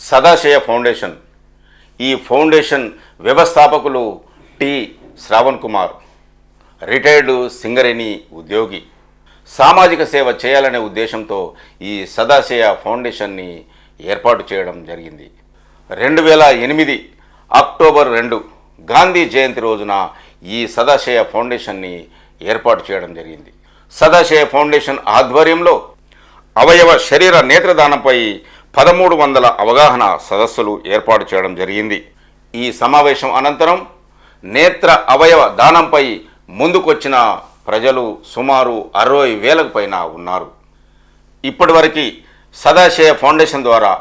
Sadasaya foundation. ఈ foundation వ్యవస్థాపకులు T Shravan Kumar, retired Singareni ఉద్యోగి. సామాజిక సేవ చేయాలనే ఉద్దేశంతో ఈ సదాశయ ఫౌండేషన్ని ఏర్పాటు చేయడం జరిగింది. 2008 అక్టోబర్ 2 గాంధీ జయంతి రోజున ఈ సదాశయ ఫౌండేషన్ని ఏర్పాటు చేయడం జరిగింది. సదాశయ ఫౌండేషన్ ఆధ్వర్యంలో అవయవ శరీర నేత్రదానంపై 1300 అవగాహన సదస్సులు ఏర్పాటు చేయడం జరిగింది. ఈ సమావేశం అనంతరం నేత్ర అవయవ దానంపై ముందుకొచ్చిన ప్రజలు సుమారు 60,000కు పైన ఉన్నారు. ఇప్పటివరకు సదాశయ ఫౌండేషన్ ద్వారా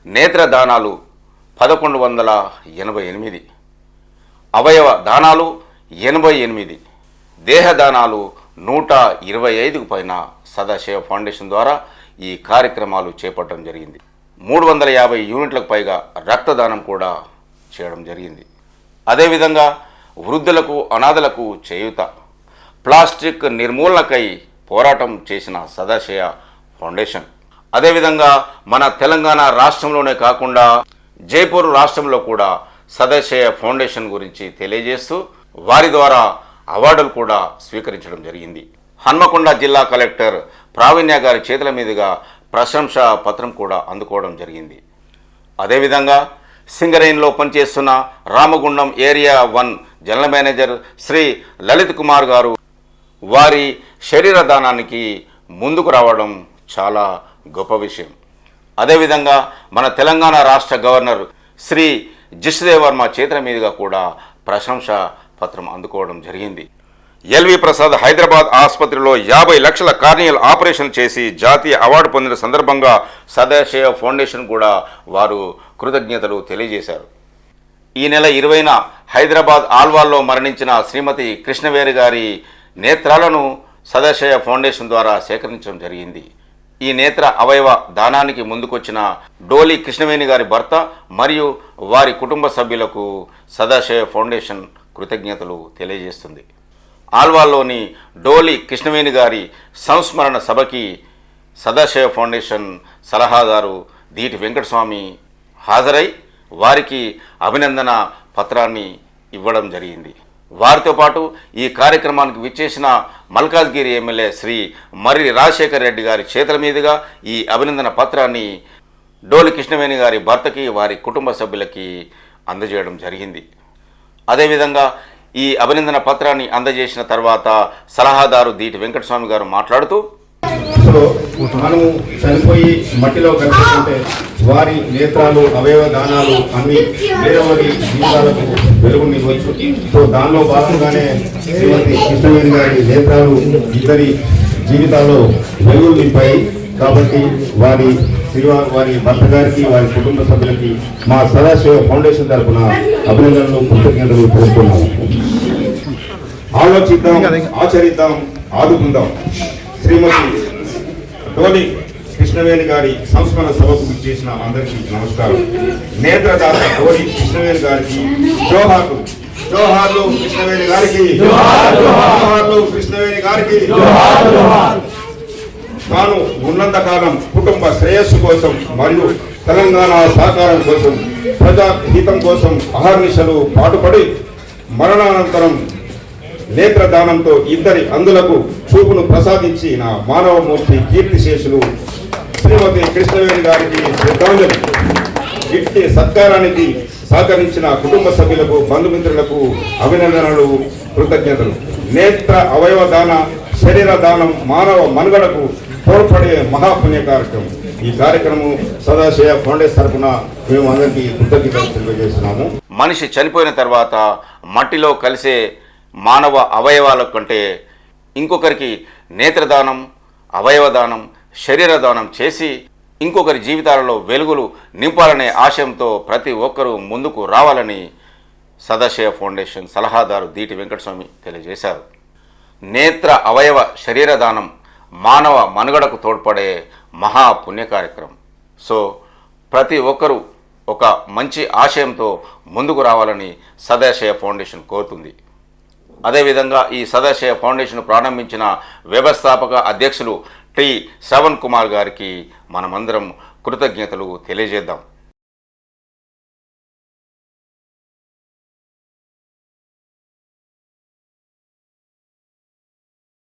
నేత్రదానాలు 1188, అవయవ దానాలు 88, దేహదానాలు 125కు పైన సదాశయ ఫౌండేషన్ ద్వారా ఈ కార్యక్రమాలు చేపట్టడం జరిగింది. 350 యూనిట్లకు పైగా రక్తదానం కూడా చేయడం జరిగింది. అదేవిధంగా వృద్ధులకు, అనాథలకు చేయూత, ప్లాస్టిక్ నిర్మూలనకై పోరాటం చేసిన సదాశయ ఫౌండేషన్. అదేవిధంగా మన తెలంగాణ రాష్ట్రంలోనే కాకుండా జైపూర్ రాష్ట్రంలో కూడా సదాశయ ఫౌండేషన్ గురించి తెలియజేస్తూ వారి ద్వారా అవార్డులు కూడా స్వీకరించడం జరిగింది. హన్మకొండ జిల్లా కలెక్టర్ ప్రావీణ్య గారి చేతుల మీదుగా ప్రశంసా పత్రం కూడా అందుకోవడం జరిగింది. అదేవిధంగా సింగరేణిలో పనిచేస్తున్న Ramagundam area 1 general manager Shri Lalit Kumar గారు వారి శరీర దానానికి ముందుకు రావడం చాలా గొప్ప విషయం. అదేవిధంగా మన తెలంగాణ రాష్ట్ర గవర్నర్ శ్రీ జిష్ణుదేవ్ వర్మ చేతుల మీదుగా కూడా ప్రశంసా పత్రం అందుకోవడం జరిగింది. ఎల్వి ప్రసాద్ హైదరాబాద్ ఆసుపత్రిలో 50 లక్షల కార్నియల్ ఆపరేషన్ చేసి జాతీయ అవార్డు పొందిన సందర్భంగా సదాశయ ఫౌండేషన్ కూడా వారు కృతజ్ఞతలు తెలియజేశారు. ఈ నెల 20న హైదరాబాద్ ఆల్వాల్లో మరణించిన శ్రీమతి కృష్ణవేణి గారి నేత్రాలను సదాశయ ఫౌండేషన్ ద్వారా సేకరించడం జరిగింది. ఈ నేత్ర అవయవ దానానికి ముందుకొచ్చిన డోలి కృష్ణవేణి గారి భర్త మరియు వారి కుటుంబ సభ్యులకు సదాశయ ఫౌండేషన్ కృతజ్ఞతలు తెలియజేస్తుంది. ఆల్వాల్లోని డోలి కృష్ణవేణి గారి సంస్మరణ సభకి సదాశయ ఫౌండేషన్ సలహాదారు దీటి వెంకటస్వామి హాజరై వారికి అభినందన పత్రాన్ని ఇవ్వడం జరిగింది. వారితో పాటు ఈ కార్యక్రమానికి విచ్చేసిన మల్కాజ్గిరి ఎమ్మెల్యే శ్రీ మర్రి రాజశేఖర్ రెడ్డి గారి చేతుల మీదుగా ఈ అభినందన పత్రాన్ని డోలి కృష్ణవేణి గారి భర్తకి, వారి కుటుంబ సభ్యులకి అందజేయడం జరిగింది. అదేవిధంగా ఈ అభినందన పత్రాన్ని అందజేసిన తర్వాత సలహాదారు దీటి వెంకటస్వామి గారు మాట్లాడుతూ, మనము చనిపోయి మట్టిలో కలిసి వారి నేత్రాలు, అవయవ దానాలు అన్ని వేరే వారి జీవితాలకు వెలుగునివ్వచ్చు. సో దానిలో భాగంగానే శ్రీమతి కృష్ణవేణి గారి నేత్రాలు ఇద్దరి జీవితాల్లో వెలుగులు నింపాయి. కాబట్టి వారి భర్త గారికి, వారి కుటుంబ సభ్యులకి మా సదాశివ ఫౌండేషన్ తరఫున అభినందనలు, కృతజ్ఞతలు తెలుపుతున్నాము. ఆలోచిద్దాం, ఆచరిద్దాం, ఆదుకుందాం. శ్రీమతి డోలి కృష్ణవేణి గారి సంస్మరణ సభకు విచ్చేసిన అందరికీ నమస్కారం. నేత్రదాత డోలి కృష్ణవేణి గారికి జోహార్లు. జోహార్లు కృష్ణవేణి గారికి, జోహార్లు కృష్ణవేణి గారికి. తాను ఉన్నంతకాలం కుటుంబ శ్రేయస్సు కోసం మరియు తెలంగాణ సహకారం కోసం, ప్రజా హితం కోసం అహర్నిశలు పాటుపడి మరణానంతరం నేత్రదానంతో ఇద్దరి అందులకు చూపును ప్రసాదించిన మానవమూర్తి కీర్తిశేషులు శ్రీమతి కృష్ణవేణి గారికి శ్రద్ధాంజలి. ఇట్టి సత్కారానికి సహకరించిన కుటుంబ సభ్యులకు, బంధుమిత్రులకు అభినందనలు, కృతజ్ఞతలు. నేత్ర అవయవ దాన, శరీర దానం మానవ మనుగడకు తోడ్పడే మహాపుణ్య కార్యక్రమం. ఈ కార్యక్రమం సదాశయ ఫౌండేషన్ తరఫున మేము అందరికీ కృతజ్ఞతలు తెలియజేస్తున్నాము. మనిషి చనిపోయిన తర్వాత మట్టిలో కలిసే మానవ అవయవాల కంటే ఇంకొకరికి నేత్రదానం, అవయవదానం, శరీరదానం చేసి ఇంకొకరి జీవితాలలో వెలుగులు నింపాలనే ఆశయంతో ప్రతి ఒక్కరూ ముందుకు రావాలని సదాశయ ఫౌండేషన్ సలహాదారు దీటి వెంకటస్వామి తెలియజేశారు. నేత్ర అవయవ శరీరదానం మానవ మనుగడకు తోడ్పడే మహా పుణ్య కార్యక్రమం. సో ప్రతి ఒక్కరూ ఒక మంచి ఆశయంతో ముందుకు రావాలని సదాశయ ఫౌండేషన్ కోరుతుంది. అదేవిధంగా ఈ సదాశయ ఫౌండేషన్ ప్రారంభించిన వ్యవస్థాపక అధ్యక్షులు టి శ్రవణ్ కుమార్ గారికి మనమందరం కృతజ్ఞతలు తెలియజేద్దాం.